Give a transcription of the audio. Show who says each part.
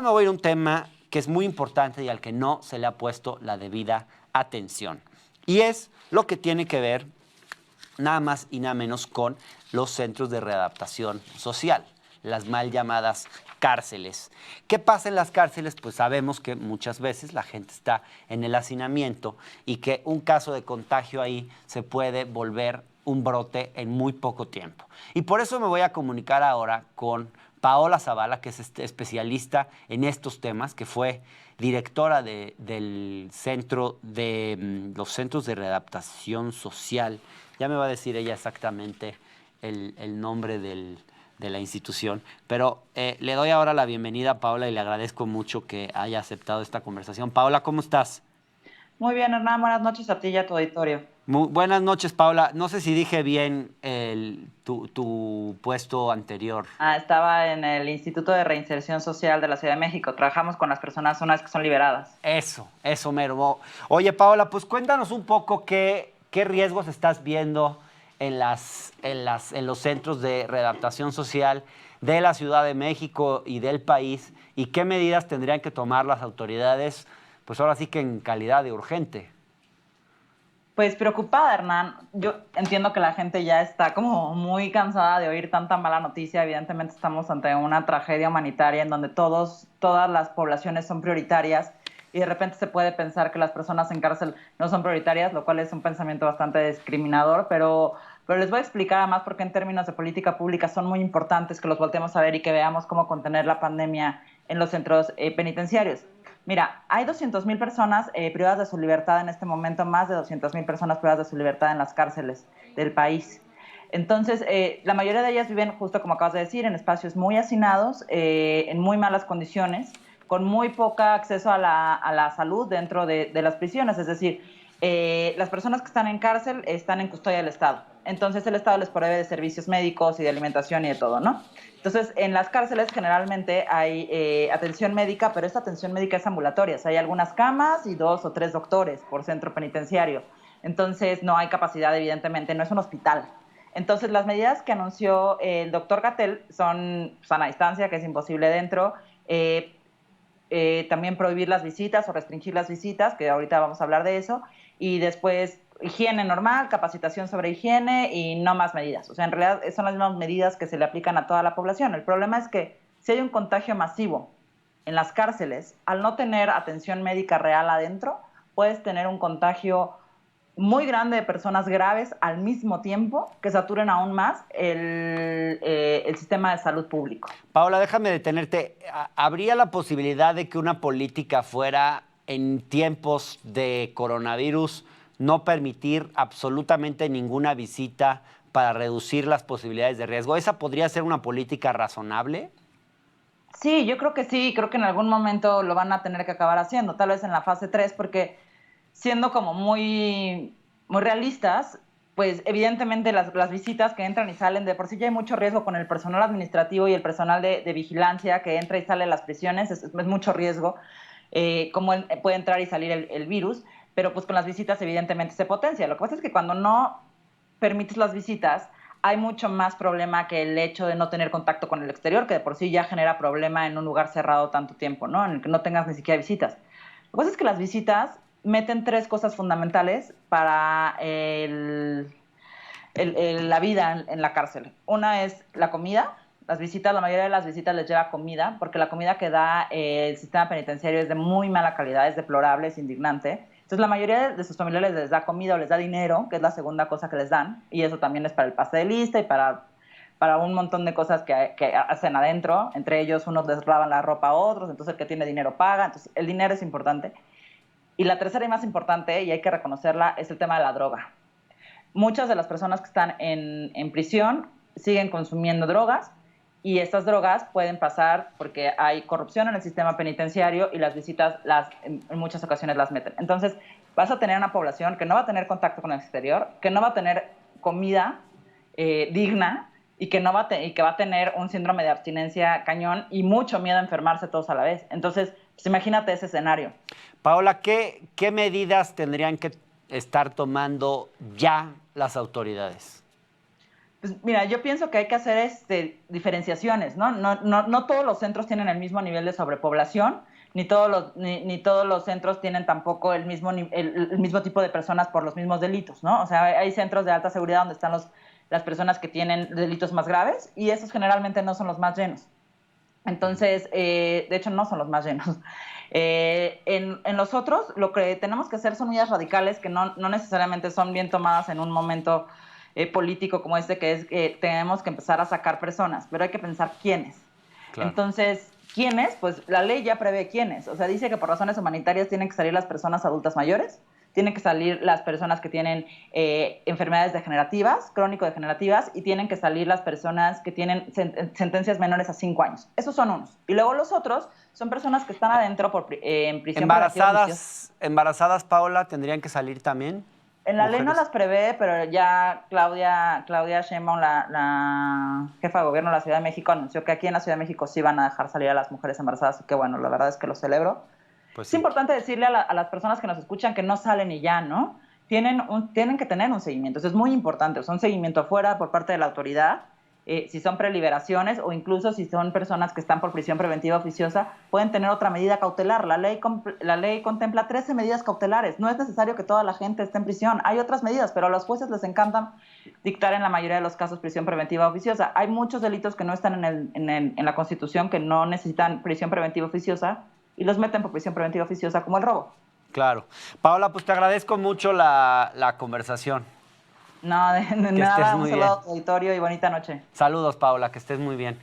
Speaker 1: Me voy a ir a un tema que es muy importante y al que no se le ha puesto la debida atención. Y es lo que tiene que ver nada más y nada menos con los centros de readaptación social, las mal llamadas cárceles. ¿Qué pasa en las cárceles? Pues sabemos que muchas veces la gente está en el hacinamiento y que un caso de contagio ahí se puede volver un brote en muy poco tiempo. Y por eso me voy a comunicar ahora con Paola Zavala, que es especialista en estos temas, que fue directora del centro de los centros de readaptación social. Ya me va a decir ella exactamente el nombre de la institución, pero le doy ahora la bienvenida a Paola y le agradezco mucho que haya aceptado esta conversación. Paola, ¿cómo estás?
Speaker 2: Muy bien, Hernán, buenas noches a ti y a tu auditorio.
Speaker 1: Buenas noches, Paola. No sé si dije bien tu puesto anterior.
Speaker 2: Estaba en el Instituto de Reinserción Social de la Ciudad de México. Trabajamos con las personas una vez que son liberadas.
Speaker 1: Eso, mero. Oye, Paola, pues cuéntanos un poco qué riesgos estás viendo en los centros de readaptación social de la Ciudad de México y del país y qué medidas tendrían que tomar las autoridades, pues ahora sí que en calidad de urgente.
Speaker 2: Pues preocupada, Hernán. Yo entiendo que la gente ya está como muy cansada de oír tanta mala noticia. Evidentemente estamos ante una tragedia humanitaria en donde todas las poblaciones son prioritarias y de repente se puede pensar que las personas en cárcel no son prioritarias, lo cual es un pensamiento bastante discriminador, pero les voy a explicar además porque en términos de política pública son muy importantes que los volteemos a ver y que veamos cómo contener la pandemia en los centros penitenciarios. Mira, hay 200,000 personas privadas de su libertad en este momento, más de 200,000 personas privadas de su libertad en las cárceles del país. Entonces, la mayoría de ellas viven, justo como acabas de decir, en espacios muy hacinados, en muy malas condiciones, con muy poco acceso a la salud dentro de las prisiones. Es decir, las personas que están en cárcel están en custodia del Estado. Entonces, el Estado les provee de servicios médicos y de alimentación y de todo, ¿no? Entonces, en las cárceles generalmente hay atención médica, pero esta atención médica es ambulatoria. O sea, hay algunas camas y 2 o 3 doctores por centro penitenciario. Entonces, no hay capacidad, evidentemente, no es un hospital. Entonces, las medidas que anunció el doctor Gatell son sana distancia, que es imposible dentro, también prohibir las visitas o restringir las visitas, que ahorita vamos a hablar de eso, y después higiene normal, capacitación sobre higiene y no más medidas. O sea, en realidad son las mismas medidas que se le aplican a toda la población. El problema es que si hay un contagio masivo en las cárceles, al no tener atención médica real adentro, puedes tener un contagio muy grande de personas graves al mismo tiempo que saturen aún más el sistema de salud público.
Speaker 1: Paola, déjame detenerte. ¿Habría la posibilidad de que una política fuera en tiempos de coronavirus no permitir absolutamente ninguna visita para reducir las posibilidades de riesgo? ¿Esa podría ser una política razonable?
Speaker 2: Sí, yo creo que sí, creo que en algún momento lo van a tener que acabar haciendo, tal vez en la fase 3, porque siendo como muy realistas, pues evidentemente las visitas que entran y salen, de por sí ya hay mucho riesgo con el personal administrativo y el personal de vigilancia que entra y sale de las prisiones, es mucho riesgo, cómo puede entrar y salir el virus, pero pues con las visitas evidentemente se potencia. Lo que pasa es que cuando no permites las visitas, hay mucho más problema que el hecho de no tener contacto con el exterior, que de por sí ya genera problema en un lugar cerrado tanto tiempo, ¿no? En el que no tengas ni siquiera visitas. Lo que pasa es que las visitas meten 3 cosas fundamentales para la vida en la cárcel. Una es la comida. Las visitas, la mayoría de las visitas les lleva comida, porque la comida que da el sistema penitenciario es de muy mala calidad, es deplorable, es indignante. Entonces, la mayoría de sus familiares les da comida o les da dinero, que es la segunda cosa que les dan, y eso también es para el pase de lista y para un montón de cosas que hacen adentro. Entre ellos, unos les lavan la ropa a otros, entonces el que tiene dinero paga. Entonces, el dinero es importante. Y la tercera y más importante, y hay que reconocerla, es el tema de la droga. Muchas de las personas que están en prisión siguen consumiendo drogas y estas drogas pueden pasar porque hay corrupción en el sistema penitenciario y las visitas en muchas ocasiones las meten. Entonces vas a tener una población que no va a tener contacto con el exterior, que no va a tener comida digna y que va a tener un síndrome de abstinencia cañón y mucho miedo a enfermarse todos a la vez. Entonces, pues imagínate ese escenario.
Speaker 1: Paola, ¿qué medidas tendrían que estar tomando ya las autoridades?
Speaker 2: Pues mira, yo pienso que hay que hacer diferenciaciones, ¿no? No todos los centros tienen el mismo nivel de sobrepoblación, ni todos los centros tienen tampoco el mismo tipo de personas por los mismos delitos, ¿no? O sea, hay centros de alta seguridad donde están las personas que tienen delitos más graves y esos generalmente no son los más llenos. Entonces, de hecho, no son los más llenos. En los otros, lo que tenemos que hacer son medidas radicales que no necesariamente son bien tomadas en un momento político como este, que es que tenemos que empezar a sacar personas, pero hay que pensar quiénes.
Speaker 1: Claro.
Speaker 2: Entonces, ¿quiénes? Pues la ley ya prevé quiénes. O sea, dice que por razones humanitarias tienen que salir las personas adultas mayores, tienen que salir las personas que tienen enfermedades degenerativas, crónico-degenerativas, y tienen que salir las personas que tienen sentencias menores a 5 años. Esos son unos. Y luego los otros son personas que están adentro en prisión preventiva oficiosa.
Speaker 1: Embarazadas, Paola, ¿tendrían que salir también?
Speaker 2: En la ley no
Speaker 1: Mujeres.
Speaker 2: las prevé, pero ya Claudia Sheinbaum, la jefa de gobierno de la Ciudad de México, anunció que aquí en la Ciudad de México sí van a dejar salir a las mujeres embarazadas, así que bueno, la verdad es que lo celebro.
Speaker 1: Pues
Speaker 2: Es
Speaker 1: sí.
Speaker 2: importante decirle a las personas que nos escuchan que no salen y ya, ¿no? Tienen que tener un seguimiento, eso es muy importante, o sea, un seguimiento afuera por parte de la autoridad, si son preliberaciones o incluso si son personas que están por prisión preventiva oficiosa, pueden tener otra medida cautelar. La ley contempla 13 medidas cautelares, no es necesario que toda la gente esté en prisión, hay otras medidas, pero a los jueces les encanta dictar en la mayoría de los casos prisión preventiva oficiosa. Hay muchos delitos que no están en la Constitución que no necesitan prisión preventiva oficiosa, y los meten por prisión preventiva oficiosa como el robo.
Speaker 1: Claro. Paola, pues te agradezco mucho la conversación.
Speaker 2: No, de
Speaker 1: Que estés
Speaker 2: nada, un
Speaker 1: muy
Speaker 2: saludo
Speaker 1: bien.
Speaker 2: a tu auditorio y bonita noche.
Speaker 1: Saludos, Paola, que estés muy bien.